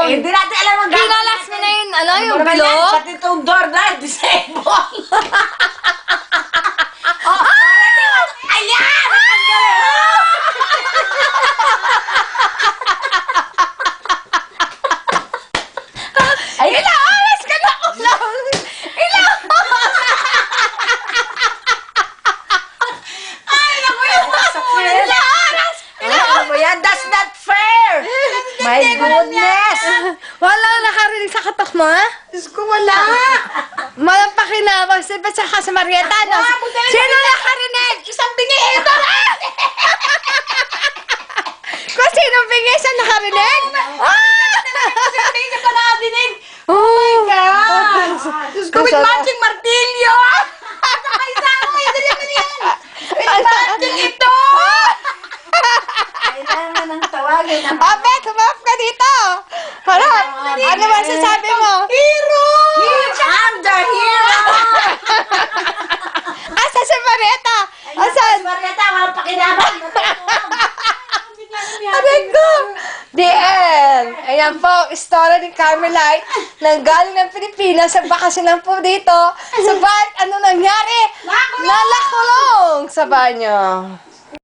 Hindi natin alam ang Kinalas mo na yun, ano, yung Ano ba yan? bilog? Pati itong door na, disable. Ayan! Ang galing! Ay, Ilang oras ka na ulang? Ilang ay, naku, yung sa fair. Ilang oras? Ano mo yan? That's not fair! My goodness! Wala nakarinig sa katok mo, ha? Diyos ko, wala! Malang pakinabang sa ba't saka sa Marieta, no? Ah, buti na- Sino nakarinig? Isang bingi ito na! Kung sino bigay siya nakarinig? Kasi hindi niya pa nakadinig! Oh my God! Diyos ko, with Masarap. matching martilyo! Saka isa ako, hindi naman yan! With matching ito! Kailangan ng tawagin ang Abe, kumap ka dito! Harap! Ano ba sasabi mo? hero! I'm the hero! Asa si Marieta? Asan? Marieta, walang pakinabang! Aray ko! The end! Ayan po, istorya ni Carmelite nang galing ng Pilipinas sa bakasyon lang po dito. Sa bahay, ano nangyari? Nakulong! Nalakulong sa banyo.